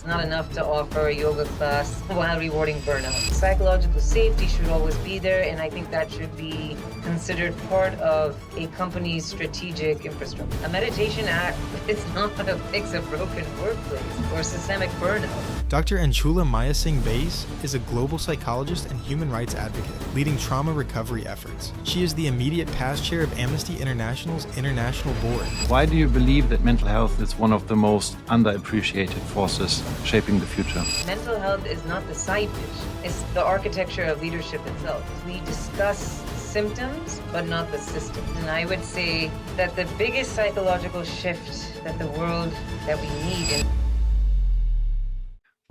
not enough to offer a yoga class while rewarding burnout. Psychological safety should always be there, and I think that should be considered part of a company's strategic infrastructure. A meditation app is not going to fix a broken workplace or systemic burnout. Dr. Anjhula Mya Singh Bais is a global psychologist and human rights advocate, leading trauma recovery efforts. She is the immediate past chair of Amnesty International's International Board. Why do you believe that mental health is one of the most underappreciated forces shaping the future? Mental health is not the side dish. It's the architecture of leadership itself. We discuss symptoms, but not the systems. And I would say that the biggest psychological shift that the world that we need.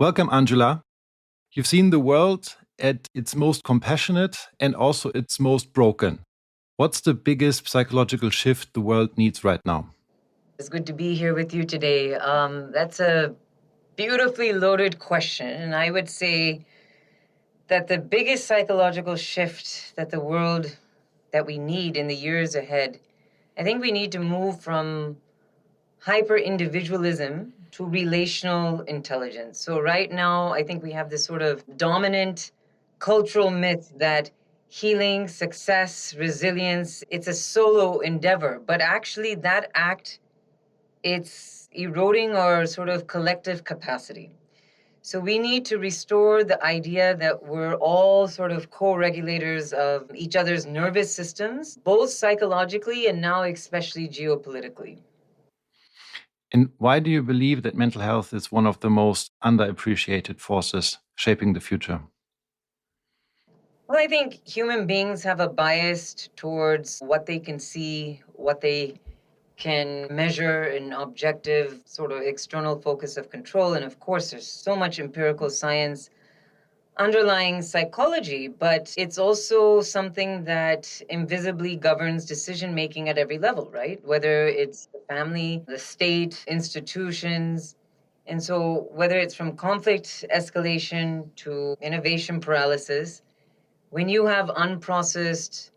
Welcome, Anjhula. You've seen the world at its most compassionate and also its most broken. What's the biggest psychological shift the world needs right now? It's good to be here with you today. That's a beautifully loaded question. And I would say that the biggest psychological shift that the world that we need in the years ahead, I think we need to move from hyper-individualism to relational intelligence. So right now, I think we have this sort of dominant cultural myth that healing, success, resilience, it's a solo endeavor. But actually that act, it's eroding our sort of collective capacity. So we need to restore the idea that we're all sort of co-regulators of each other's nervous systems, both psychologically and now especially geopolitically. And why do you believe that mental health is one of the most underappreciated forces shaping the future? Well, I think human beings have a bias towards what they can see, what they can measure, an objective sort of external focus of control. And of course, there's so much empirical science underlying psychology, but it's also something that invisibly governs decision-making at every level, right? Whether it's the family, the state, institutions. And so whether it's from conflict escalation to innovation paralysis, when you have unprocessed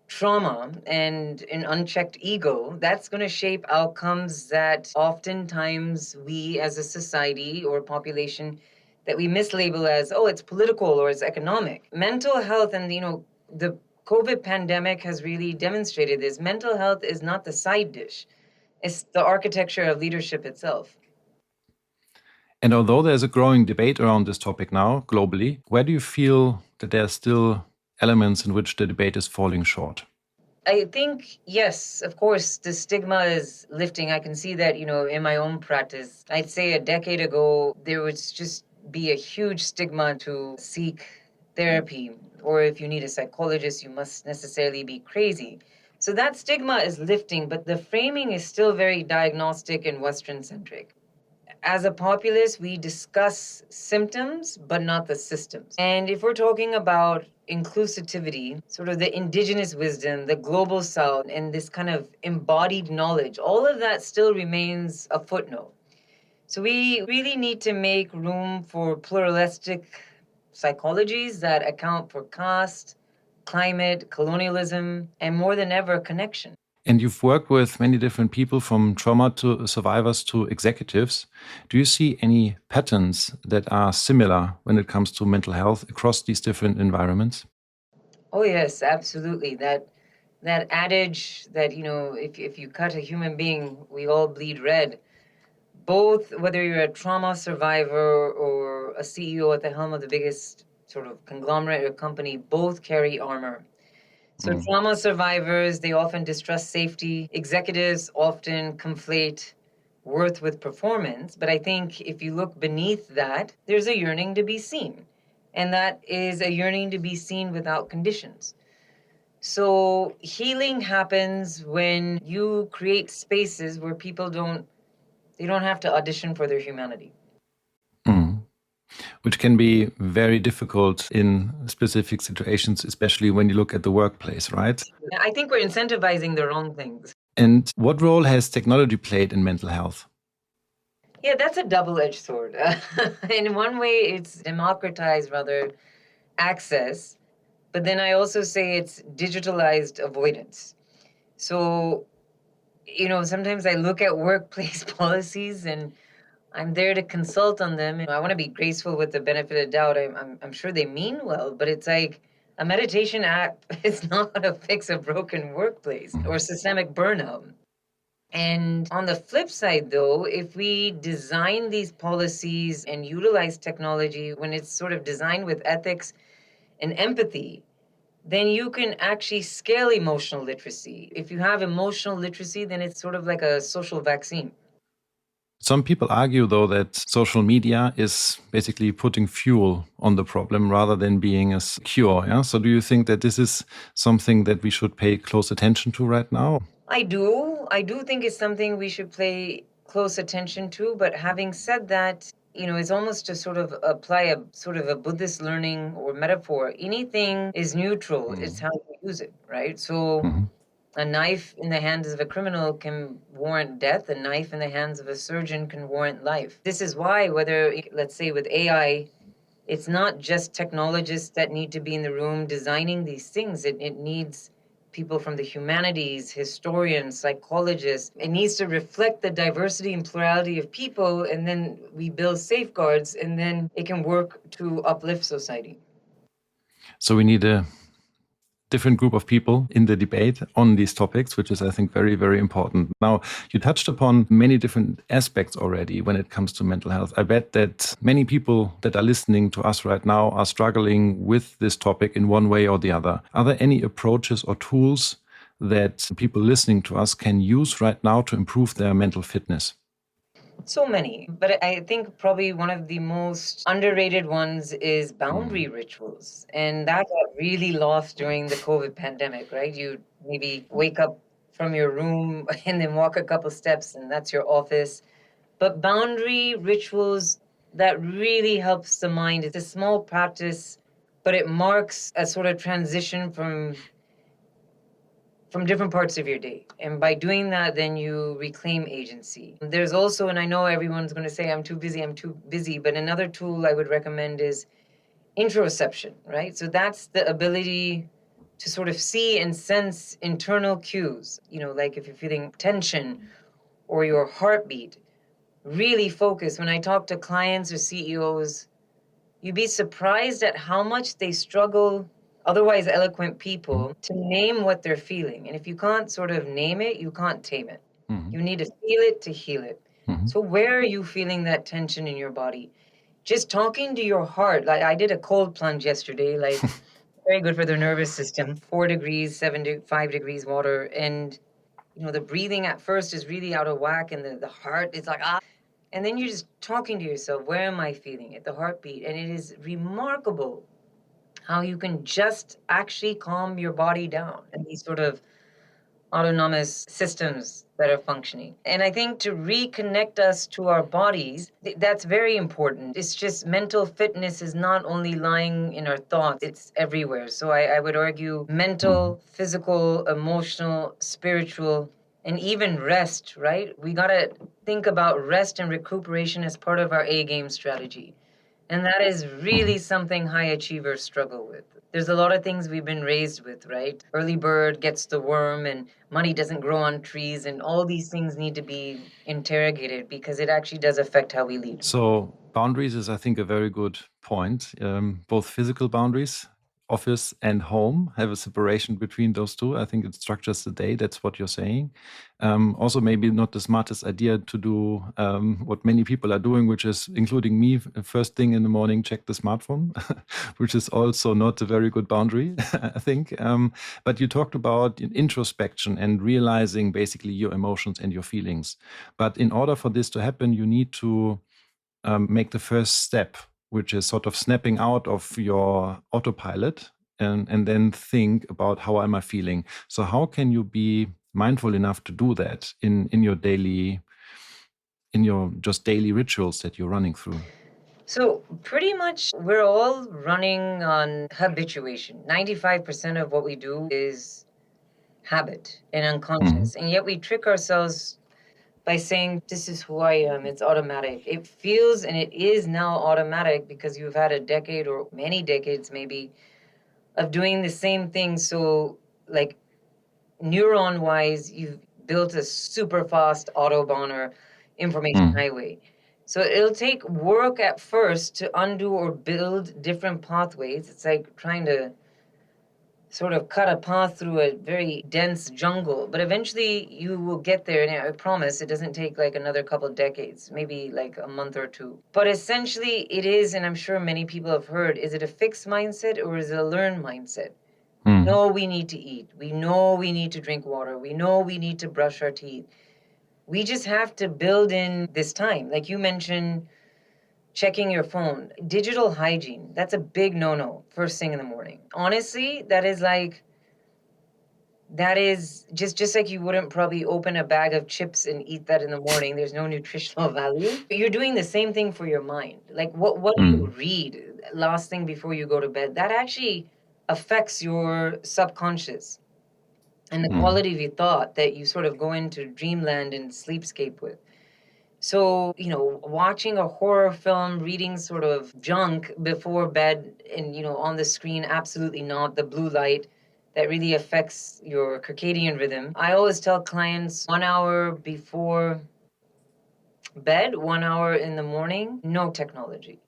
trauma and an unchecked ego, that's going to shape outcomes that oftentimes we as a society or population that we mislabel as, oh, it's political or it's economic. Mental health and, the COVID pandemic has really demonstrated this. Mental health is not the side dish. It's the architecture of leadership itself. And although there's a growing debate around this topic now globally, where do you feel that there are still elements in which the debate is falling short? I think, yes, of course, the stigma is lifting. I can see that, in my own practice. I'd say a decade ago, there would just be a huge stigma to seek therapy, or if you need a psychologist, you must necessarily be crazy. So that stigma is lifting, but the framing is still very diagnostic and Western-centric. As a populace, we discuss symptoms, but not the systems. And if we're talking about inclusivity, sort of the indigenous wisdom, the global south, and this kind of embodied knowledge, all of that still remains a footnote. So we really need to make room for pluralistic psychologies that account for caste, climate, colonialism, and more than ever, connection. And you've worked with many different people, from trauma to survivors to executives. Do you see any patterns that are similar when it comes to mental health across these different environments? Oh, yes, absolutely. That adage that, if you cut a human being, we all bleed red. Both, whether you're a trauma survivor or a CEO at the helm of the biggest sort of conglomerate or company, both carry armor. So trauma survivors, they often distrust safety. Executives often conflate worth with performance. But I think if you look beneath that, there's a yearning to be seen. And that is a yearning to be seen without conditions. So healing happens when you create spaces where people don't have to audition for their humanity. Which can be very difficult in specific situations, especially when you look at the workplace, right? I think we're incentivizing the wrong things. And what role has technology played in mental health? Yeah, that's a double-edged sword. In one way, it's democratized, rather, access. But then I also say it's digitalized avoidance. So, sometimes I look at workplace policies and I'm there to consult on them. And I want to be graceful with the benefit of doubt. I'm sure they mean well, but it's like a meditation app is not going to fix a broken workplace or systemic burnout. And on the flip side, though, if we design these policies and utilize technology when it's sort of designed with ethics and empathy, then you can actually scale emotional literacy. If you have emotional literacy, then it's sort of like a social vaccine. Some people argue, though, that social media is basically putting fuel on the problem rather than being a cure. Yeah? So do you think that this is something that we should pay close attention to right now? I do. I do think it's something we should pay close attention to. But having said that, it's almost to sort of apply a sort of a Buddhist learning or metaphor. Anything is neutral. It's how you use it, right? So a knife in the hands of a criminal can warrant death. A knife in the hands of a surgeon can warrant life. This is why, whether, let's say, with AI, it's not just technologists that need to be in the room designing these things. It needs people from the humanities, historians, psychologists. It needs to reflect the diversity and plurality of people, and then we build safeguards, and then it can work to uplift society. So we need a different group of people in the debate on these topics, which is, I think, very, very important. Now, you touched upon many different aspects already when it comes to mental health. I bet that many people that are listening to us right now are struggling with this topic in one way or the other. Are there any approaches or tools that people listening to us can use right now to improve their mental fitness? So many, but I think probably one of the most underrated ones is boundary rituals. And that got really lost during the COVID pandemic, right? You maybe wake up from your room and then walk a couple steps, and that's your office. But boundary rituals, that really helps the mind. It's a small practice, but it marks a sort of transition from different parts of your day. And by doing that, then you reclaim agency. There's also, and I know everyone's going to say, I'm too busy, but another tool I would recommend is interoception, right? So that's the ability to sort of see and sense internal cues, like if you're feeling tension or your heartbeat, really focus. When I talk to clients or CEOs, you'd be surprised at how much they struggle, otherwise eloquent people, to name what they're feeling. And if you can't sort of name it, you can't tame it. You need to feel it to heal it. So where are you feeling that tension in your body? Just talking to your heart. Like I did a cold plunge yesterday, like very good for the nervous system. 4 degrees, 5 degrees water. And, the breathing at first is really out of whack, and the heart is like, ah. And then you're just talking to yourself, where am I feeling it? The heartbeat. And it is remarkable how you can just actually calm your body down and these sort of autonomous systems that are functioning. And I think to reconnect us to our bodies, that's very important. It's just mental fitness is not only lying in our thoughts, it's everywhere. So I would argue mental, physical, emotional, spiritual, and even rest, right? We got to think about rest and recuperation as part of our A-game strategy. And that is really something high achievers struggle with. There's a lot of things we've been raised with, right? Early bird gets the worm, and money doesn't grow on trees, and all these things need to be interrogated because it actually does affect how we lead. So boundaries is, I think, a very good point. Both physical boundaries, office and home, have a separation between those two. I think it structures the day. That's what you're saying. Also, maybe not the smartest idea to do what many people are doing, which is, including me, first thing in the morning, check the smartphone, which is also not a very good boundary, I think. But you talked about introspection and realizing basically your emotions and your feelings. But in order for this to happen, you need to make the first step, which is sort of snapping out of your autopilot and then think about how am I feeling. So how can you be mindful enough to do that in your daily rituals that you're running through? So pretty much we're all running on habituation. 95% of what we do is habit and unconscious. And yet we trick ourselves by saying, this is who I am, it's automatic. It feels and it is now automatic because you've had a decade or many decades maybe of doing the same thing. So like neuron-wise, you've built a super fast Autobahn or information highway. So it'll take work at first to undo or build different pathways. It's like trying to sort of cut a path through a very dense jungle, but eventually you will get there. And I promise it doesn't take like another couple of decades, maybe like a month or two. But essentially it is, and I'm sure many people have heard, is it a fixed mindset or is it a learned mindset? We know we need to eat. We know we need to drink water. We know we need to brush our teeth. We just have to build in this time. Like you mentioned, checking your phone, digital hygiene, that's a big no-no first thing in the morning. Honestly, that is just like you wouldn't probably open a bag of chips and eat that in the morning. There's no nutritional value. You're doing the same thing for your mind. Like what do you read last thing before you go to bed? That actually affects your subconscious and the quality of your thought that you sort of go into dreamland and sleepscape with. So, watching a horror film, reading sort of junk before bed and, on the screen, absolutely not. The blue light, that really affects your circadian rhythm. I always tell clients 1 hour before bed, 1 hour in the morning, no technology.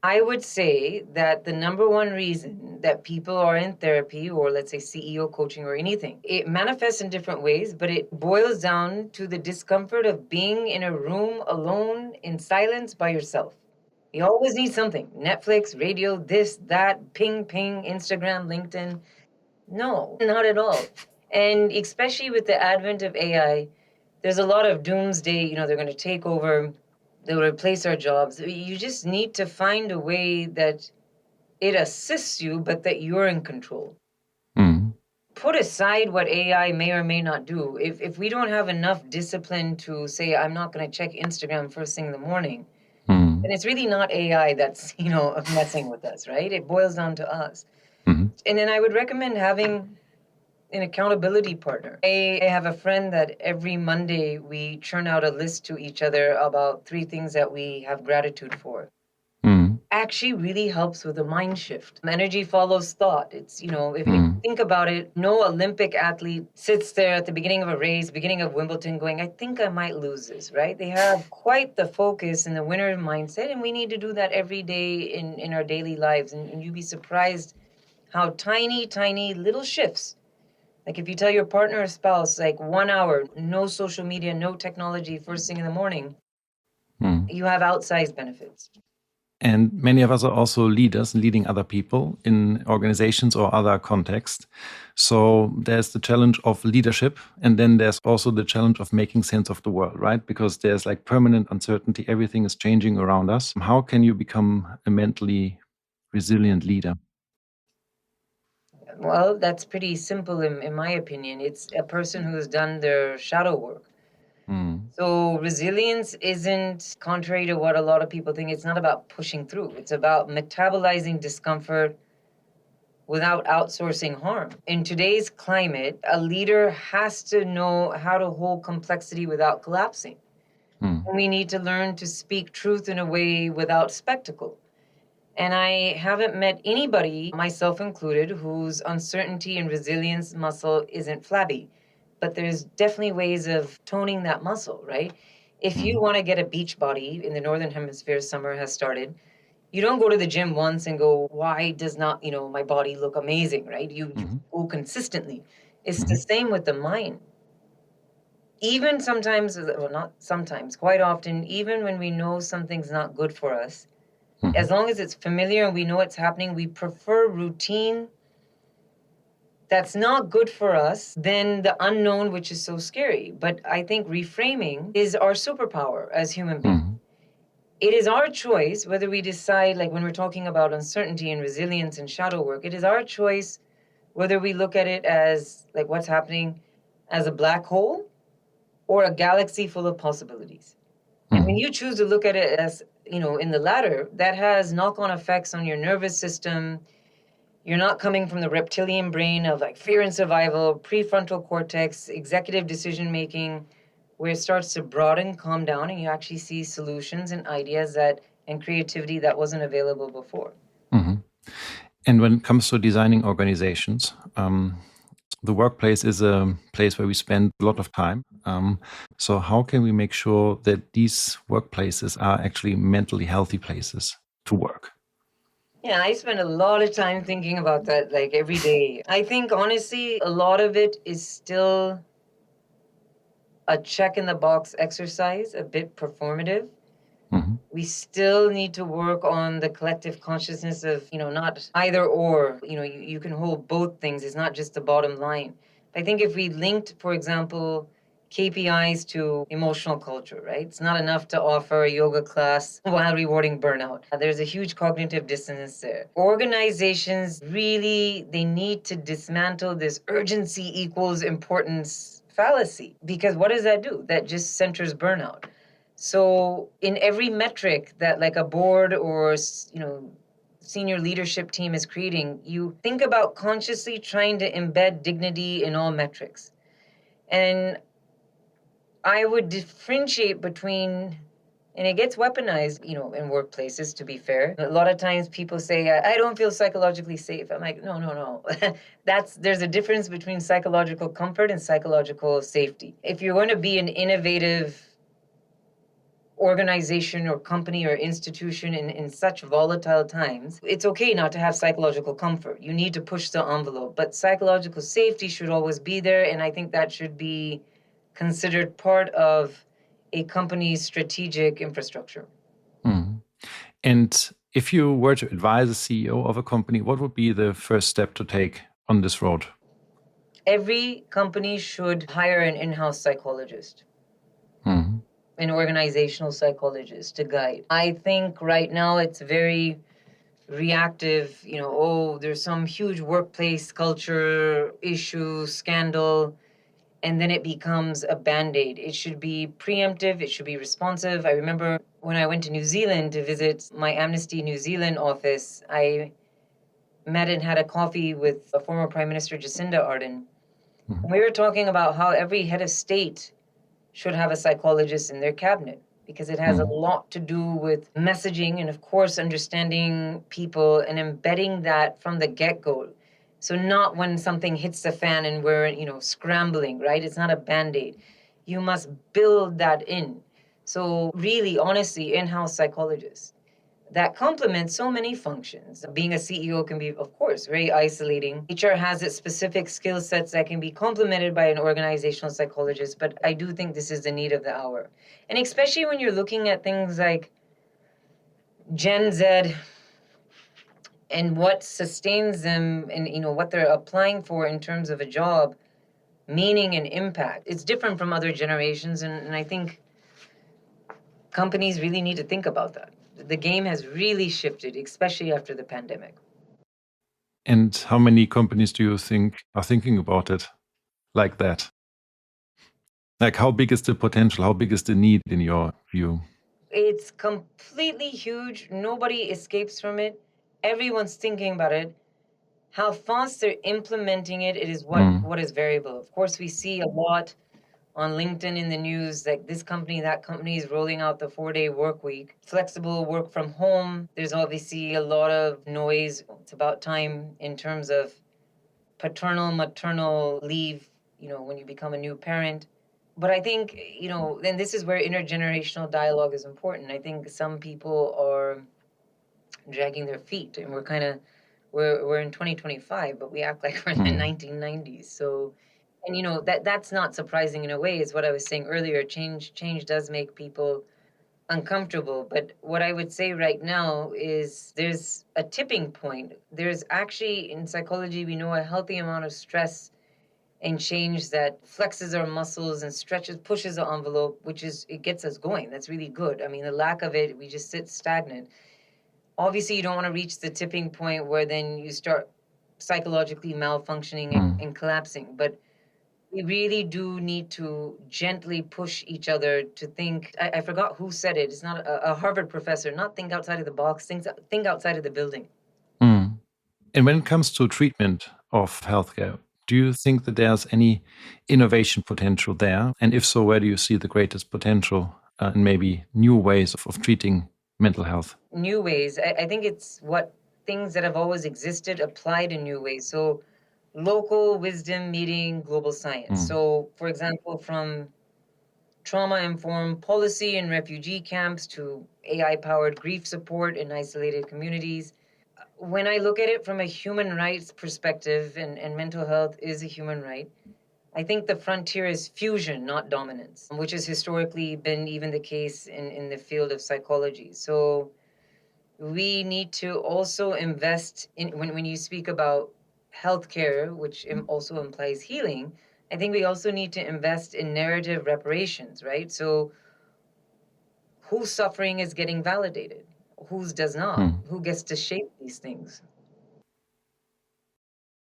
I would say that the number one reason that people are in therapy or let's say CEO coaching or anything, it manifests in different ways, but it boils down to the discomfort of being in a room alone in silence by yourself. You always need something. Netflix, radio, this, that, ping, ping, Instagram, LinkedIn. No, not at all. And especially with the advent of AI, there's a lot of doomsday, they're going to take over, they'll replace our jobs. You just need to find a way that it assists you, but that you're in control. Put aside what AI may or may not do. If we don't have enough discipline to say, I'm not going to check Instagram first thing in the morning, then it's really not AI that's, messing with us, right? It boils down to us. And then I would recommend having an accountability partner. I have a friend that every Monday we churn out a list to each other about 3 things that we have gratitude for. Actually really helps with a mind shift. Energy follows thought. It's, if you think about it, no Olympic athlete sits there at the beginning of a race, beginning of Wimbledon going, I think I might lose this, right? They have quite the focus and the winner mindset, and we need to do that every day in our daily lives. And you'd be surprised how tiny, tiny little shifts. Like if you tell your partner or spouse, like 1 hour, no social media, no technology first thing in the morning, you have outsized benefits. And many of us are also leaders, leading other people in organizations or other contexts. So there's the challenge of leadership, and then there's also the challenge of making sense of the world, right? Because there's like permanent uncertainty, everything is changing around us. How can you become a mentally resilient leader? Well, that's pretty simple in my opinion. It's a person who has done their shadow work. So resilience isn't, contrary to what a lot of people think, it's not about pushing through. It's about metabolizing discomfort without outsourcing harm. In today's climate, a leader has to know how to hold complexity without collapsing. We need to learn to speak truth in a way without spectacle. And I haven't met anybody, myself included, whose uncertainty and resilience muscle isn't flabby. But there's definitely ways of toning that muscle, right? If you want to get a beach body in the Northern Hemisphere, summer has started, you don't go to the gym once and go, why does not, my body look amazing, right? You go consistently. It's the same with the mind. Even sometimes, well, not sometimes, quite often, even when we know something's not good for us, as long as it's familiar and we know it's happening, we prefer routine that's not good for us than the unknown, which is so scary. But I think reframing is our superpower as human beings. It is our choice whether we decide, like when we're talking about uncertainty and resilience and shadow work, it is our choice whether we look at it as like what's happening as a black hole or a galaxy full of possibilities. And when you choose to look at it as, in the latter, that has knock-on effects on your nervous system. You're not coming from the reptilian brain of like fear and survival, prefrontal cortex, executive decision-making, where it starts to broaden, calm down, and you actually see solutions and ideas and creativity that wasn't available before. And when it comes to designing organizations, the workplace is a place where we spend a lot of time. So how can we make sure that these workplaces are actually mentally healthy places to work? Yeah, I spend a lot of time thinking about that, like every day. I think honestly, a lot of it is still a check in the box exercise, a bit performative. We still need to work on the collective consciousness of, not either or. You can hold both things. It's not just the bottom line. I think if we linked, for example, KPIs to emotional culture, right? It's not enough to offer a yoga class while rewarding burnout. There's a huge cognitive dissonance there. Organizations really, they need to dismantle this urgency equals importance fallacy, because what does that do? That just centers burnout. So in every metric that like a board or senior leadership team is creating, you think about consciously trying to embed dignity in all metrics. And I would differentiate between, and it gets weaponized, in workplaces, to be fair. A lot of times people say, I don't feel psychologically safe. I'm like, no. There's a difference between psychological comfort and psychological safety. If you're going to be an innovative organization or company or institution in such volatile times, it's okay not to have psychological comfort. You need to push the envelope, but psychological safety should always be there. And I think that should be considered part of a company's strategic infrastructure. And if you were to advise a CEO of a company, what would be the first step to take on this road? Every company should hire an in-house psychologist. An organizational psychologist to guide. I think right now it's very reactive, there's some huge workplace culture issue, scandal, and then it becomes a band-aid. It should be preemptive, it should be responsive. I remember when I went to New Zealand to visit my Amnesty New Zealand office, I met and had a coffee with a former Prime Minister, Jacinda Ardern. We were talking about how every head of state should have a psychologist in their cabinet, because it has a lot to do with messaging and, of course, understanding people and embedding that from the get-go. So not when something hits the fan and we're, scrambling, right? It's not a Band-Aid. You must build that in. So really, honestly, in-house psychologists. That complements so many functions. Being a CEO can be, of course, very isolating. HR has its specific skill sets that can be complemented by an organizational psychologist, but I do think this is the need of the hour. And especially when you're looking at things like Gen Z and what sustains them and, what they're applying for in terms of a job, meaning and impact. It's different from other generations, and I think companies really need to think about that. The game has really shifted, especially after the pandemic. And how many companies do you think are thinking about it like that? Like, how big is the potential? How big is the need in your view? It's completely huge. Nobody escapes from it. Everyone's thinking about it. How fast they're implementing it, it is what is variable. Of course, we see a lot on LinkedIn in the news, like this company, that company is rolling out the 4-day work week. Flexible work from home. There's obviously a lot of noise. It's about time in terms of paternal, maternal leave, when you become a new parent. But I think, then this is where intergenerational dialogue is important. I think some people are dragging their feet, and we're in 2025, but we act like we're in the 1990s. So, and that's not surprising in a way, is what I was saying earlier. Change does make people uncomfortable. But what I would say right now is there's a tipping point. There's actually, in psychology, we know a healthy amount of stress and change that flexes our muscles and stretches, pushes the envelope, it gets us going. That's really good. I mean, the lack of it, we just sit stagnant. Obviously, you don't want to reach the tipping point where then you start psychologically malfunctioning and collapsing. But we really do need to gently push each other to think. I forgot who said it. It's not a Harvard professor. Not think outside of the box. Think outside of the building. And when it comes to treatment of healthcare, do you think that there's any innovation potential there? And if so, where do you see the greatest potential and maybe new ways of treating mental health? New ways. I think it's what things that have always existed applied in new ways. So local wisdom meeting global science. So, for example, from trauma-informed policy in refugee camps to AI-powered grief support in isolated communities. When I look at it from a human rights perspective, and mental health is a human right, I think the frontier is fusion, not dominance, which has historically been even the case in the field of psychology. So we need to also invest in, when you speak about healthcare, which also implies healing, I think we also need to invest in narrative reparations, right? So whose suffering is getting validated? Whose does not? Who gets to shape these things?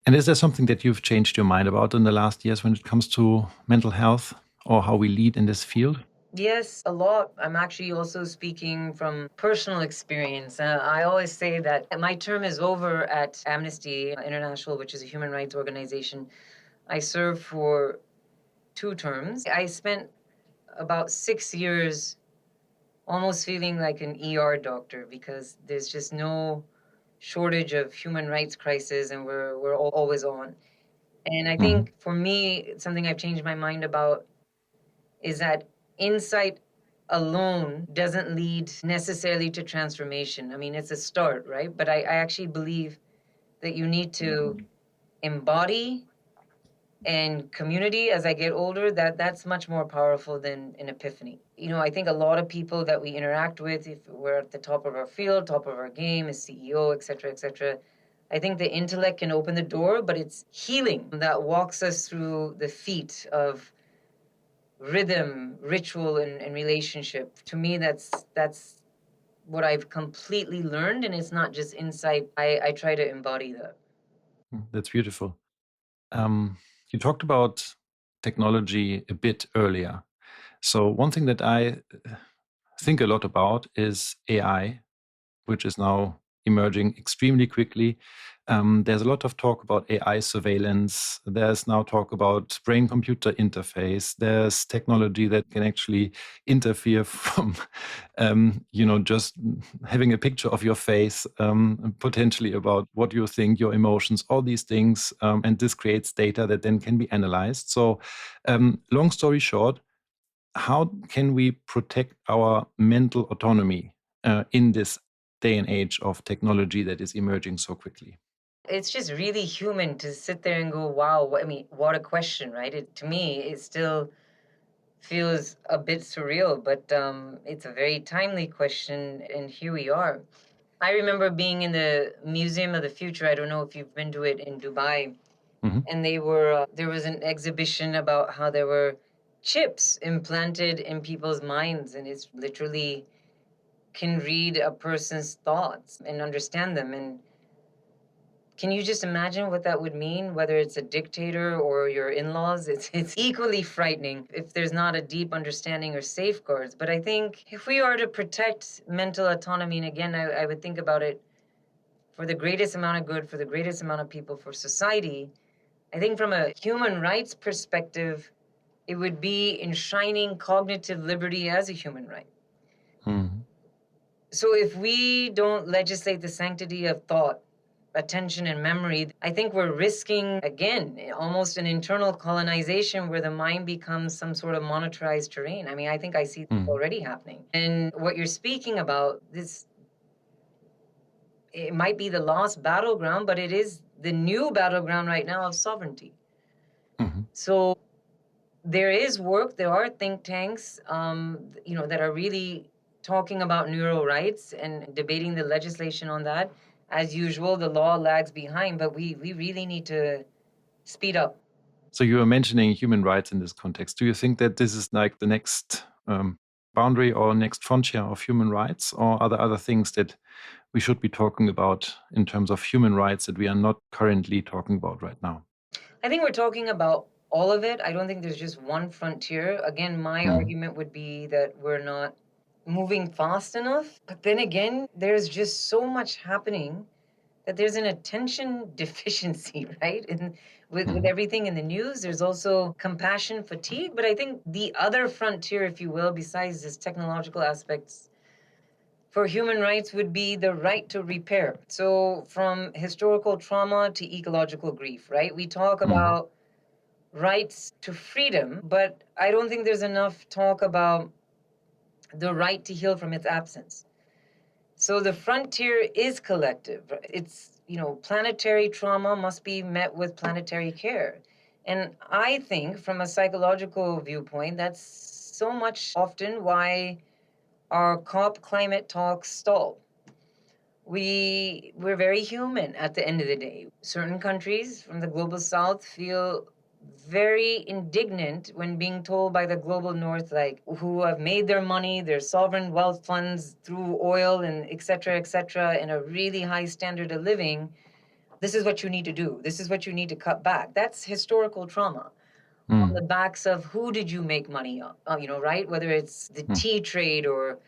And is there something that you've changed your mind about in the last years when it comes to mental health or how we lead in this field? Yes, a lot. I'm actually also speaking from personal experience. I always say that my term is over at Amnesty International, which is a human rights organization. I served for 2 terms. I spent about 6 years almost feeling like an ER doctor because there's just no shortage of human rights crisis, and we're always on. And I think for me, something I've changed my mind about is that insight alone doesn't lead necessarily to transformation. I mean, it's a start, right? But I actually believe that you need to embody and community as I get older, that's much more powerful than an epiphany. You know, I think a lot of people that we interact with, if we're at the top of our field, top of our game, as CEO, et cetera, I think the intellect can open the door, but it's healing that walks us through the feet of rhythm, ritual, and relationship. To me, that's what I've completely learned, and it's not just insight. I try to embody that. That's beautiful. You talked about technology a bit earlier. So one thing that I think a lot about is AI, which is now emerging extremely quickly. There's a lot of talk about AI surveillance. There's now talk about brain-computer interface. There's technology that can actually interfere from, just having a picture of your face, potentially about what you think, your emotions, all these things. And this creates data that then can be analyzed. So long story short, how can we protect our mental autonomy in this day and age of technology that is emerging so quickly? It's just really human to sit there and go, wow, I mean, what a question, right? To me, it still feels a bit surreal, but it's a very timely question, and here we are. I remember being in the Museum of the Future. I don't know if you've been to it in Dubai, and there was an exhibition about how there were chips implanted in people's minds, and it's literally can read a person's thoughts and understand them. And can you just imagine what that would mean, whether it's a dictator or your in-laws? It's equally frightening if there's not a deep understanding or safeguards. But I think if we are to protect mental autonomy, and again, I would think about it for the greatest amount of good, for the greatest amount of people, for society, I think from a human rights perspective, it would be enshrining cognitive liberty as a human right. So if we don't legislate the sanctity of thought, attention, and memory, I think we're risking, again, almost an internal colonization where the mind becomes some sort of monetized terrain. I mean, I think I see this already happening. And what you're speaking about, this, it might be the lost battleground, but it is the new battleground right now of sovereignty. So there is work, there are think tanks, that are really talking about neural rights and debating the legislation on that. As usual, the law lags behind, but we really need to speed up. So you were mentioning human rights in this context. Do you think that this is like the next boundary or next frontier of human rights, or are there other things that we should be talking about in terms of human rights that we are not currently talking about right now? I think we're talking about all of it. I don't think there's just one frontier. Again, my argument would be that we're not moving fast enough. But then again, there's just so much happening that there's an attention deficiency, right? And with everything in the news, there's also compassion fatigue. But I think the other frontier, if you will, besides this technological aspects, for human rights would be the right to repair. So from historical trauma to ecological grief, right? We talk about rights to freedom, but I don't think there's enough talk about the right to heal from its absence. So the frontier is collective. It's, planetary trauma must be met with planetary care. And I think from a psychological viewpoint, that's so much often why our COP climate talks stall. We're very human at the end of the day. Certain countries from the global south feel very indignant when being told by the global north, like, who have made their money, their sovereign wealth funds through oil and et cetera, and a really high standard of living, this is what you need to do. This is what you need to cut back. That's historical trauma. On the backs of who did you make money on, right? Whether it's the tea trade or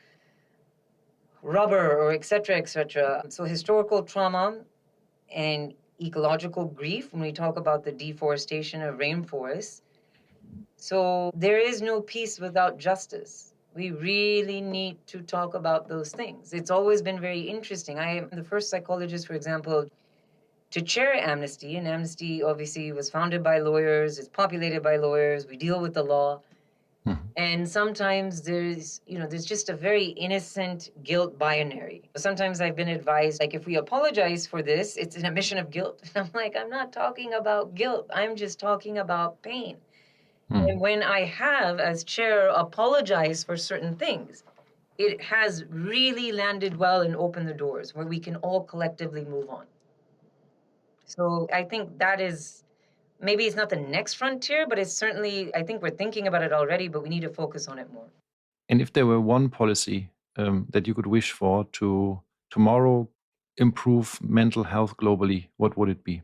rubber or et cetera, et cetera. So historical trauma and ecological grief, when we talk about the deforestation of rainforests. So there is no peace without justice. We really need to talk about those things. It's always been very interesting. I am the first psychologist, for example, to chair Amnesty, and Amnesty obviously was founded by lawyers, it's populated by lawyers, we deal with the law. And sometimes there's just a very innocent guilt binary. Sometimes I've been advised, like, if we apologize for this, it's an admission of guilt. And I'm like, I'm not talking about guilt. I'm just talking about pain. And when I have, as chair, apologized for certain things, it has really landed well and opened the doors where we can all collectively move on. So I think that is, maybe it's not the next frontier, but it's certainly, I think we're thinking about it already, but we need to focus on it more. And if there were one policy that you could wish for to tomorrow improve mental health globally, what would it be?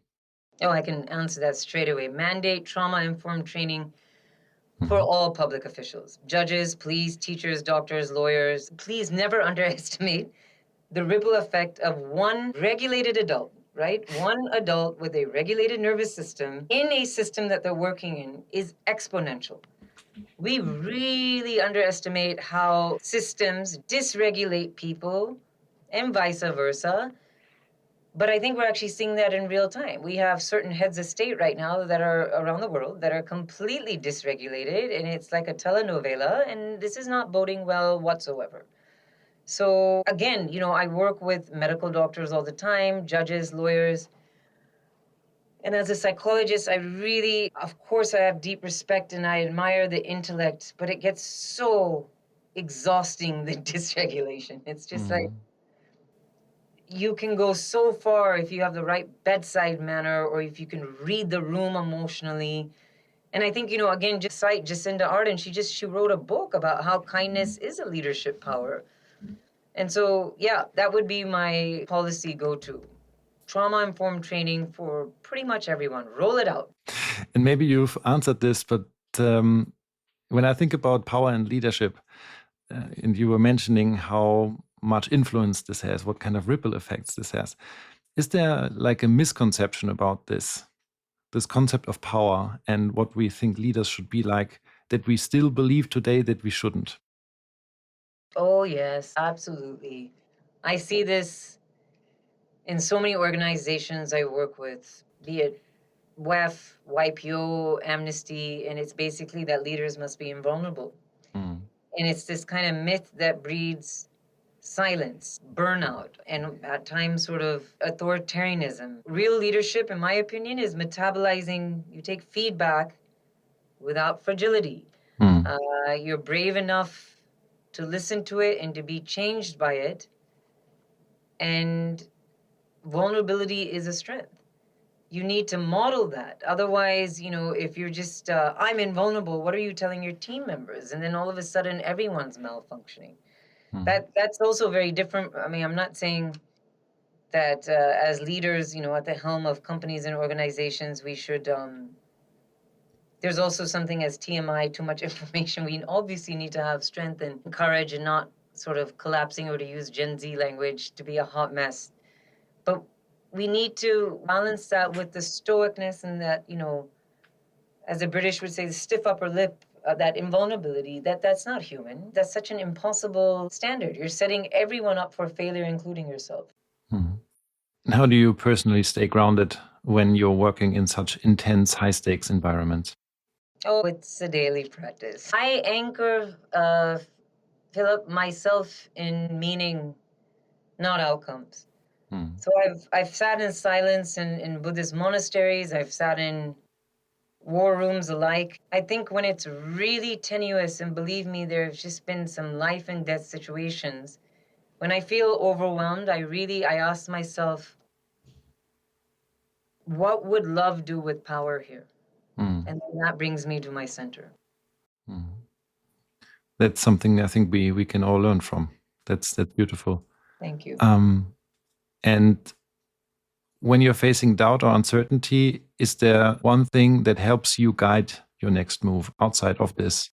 Oh, I can answer that straight away. Mandate trauma-informed training for all public officials, judges, police, teachers, doctors, lawyers. Please never underestimate the ripple effect of one regulated adult, right? One adult with a regulated nervous system in a system that they're working in is exponential. We really underestimate how systems dysregulate people and vice versa. But I think we're actually seeing that in real time. We have certain heads of state right now that are around the world that are completely dysregulated, and it's like a telenovela, and this is not boding well whatsoever. So again, I work with medical doctors all the time, judges, lawyers. And as a psychologist, I really, of course, I have deep respect and I admire the intellect, but it gets so exhausting, the dysregulation. It's just like, you can go so far if you have the right bedside manner or if you can read the room emotionally. And I think, again, just cite Jacinda Ardern, she wrote a book about how kindness is a leadership power. And so, yeah, that would be my policy go-to. Trauma-informed training for pretty much everyone. Roll it out. And maybe you've answered this, but when I think about power and leadership, and you were mentioning how much influence this has, what kind of ripple effects this has, is there like a misconception about this concept of power and what we think leaders should be like, that we still believe today that we shouldn't? Oh, yes, absolutely. I see this in so many organizations I work with, be it WEF, YPO, Amnesty, and it's basically that leaders must be invulnerable. And it's this kind of myth that breeds silence, burnout, and at times sort of authoritarianism. Real leadership, in my opinion, is metabolizing. You take feedback without fragility. You're brave enough to listen to it and to be changed by it. And vulnerability is a strength. You need to model that. Otherwise, if you're just, I'm invulnerable, what are you telling your team members? And then all of a sudden, everyone's malfunctioning. That's also very different. I mean, I'm not saying that as leaders, at the helm of companies and organizations, we should, there's also something as TMI, too much information. We obviously need to have strength and courage and not sort of collapsing, or to use Gen Z language, to be a hot mess. But we need to balance that with the stoicness and that, as the British would say, the stiff upper lip that invulnerability, that's not human. That's such an impossible standard. You're setting everyone up for failure, including yourself. Mhm. And how do you personally stay grounded when you're working in such intense, high-stakes environments? Oh, it's a daily practice. I anchor, Philip, myself in meaning, not outcomes. Mm. So I've sat in silence in Buddhist monasteries. I've sat in war rooms alike. I think when it's really tenuous, and believe me, there's just been some life and death situations. When I feel overwhelmed, I ask myself, what would love do with power here? Mm. And then that brings me to my center. Mm. That's something I think we can all learn from. That's beautiful. Thank you. And when you're facing doubt or uncertainty, is there one thing that helps you guide your next move outside of this,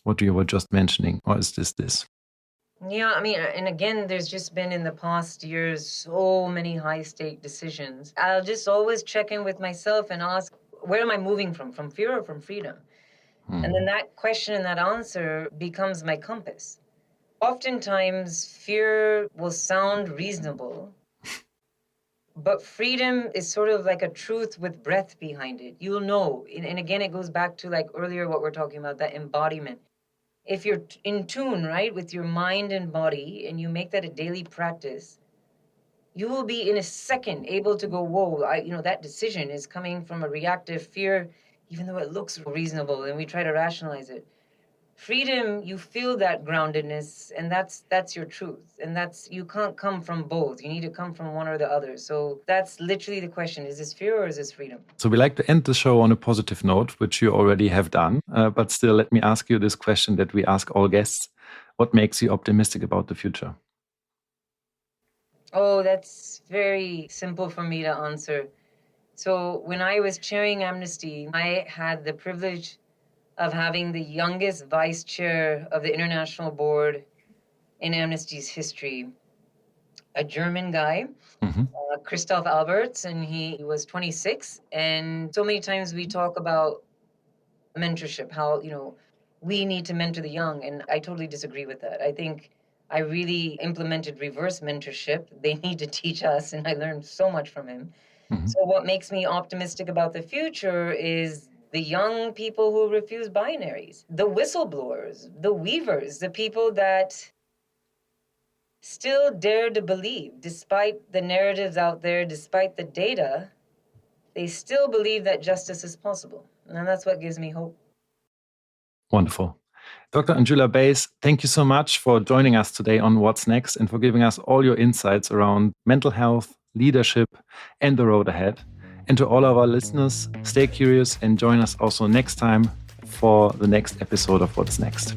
what you were just mentioning, or is this? Yeah, I mean, and again, there's just been in the past years so many high stake decisions. I'll just always check in with myself and ask, where am I moving from fear or from freedom? And then that question and that answer becomes my compass. Oftentimes, fear will sound reasonable, but freedom is sort of like a truth with breath behind it. You'll know. And again, it goes back to like earlier what we're talking about, that embodiment. If you're in tune, right, with your mind and body, and you make that a daily practice, you will be in a second able to go, whoa, that decision is coming from a reactive fear, even though it looks reasonable, and we try to rationalize it. Freedom, you feel that groundedness, and that's your truth, and you can't come from both. You need to come from one or the other. So that's literally the question: is this fear or is this freedom? So we like to end the show on a positive note, which you already have done. But still, let me ask you this question that we ask all guests: what makes you optimistic about the future? Oh, that's very simple for me to answer. So when I was chairing Amnesty, I had the privilege of having the youngest vice chair of the international board in Amnesty's history, a German guy, Christoph Alberts, and he was 26. And so many times we talk about mentorship, how, we need to mentor the young. And I totally disagree with that. I think I really implemented reverse mentorship. They need to teach us, and I learned so much from him. So what makes me optimistic about the future is the young people who refuse binaries, the whistleblowers, the weavers, the people that still dare to believe, despite the narratives out there, despite the data, they still believe that justice is possible. And that's what gives me hope. Wonderful. Dr. Anjhula Bais, thank you so much for joining us today on What's Next and for giving us all your insights around mental health, leadership, and the road ahead. And to all of our listeners, stay curious and join us also next time for the next episode of What's Next.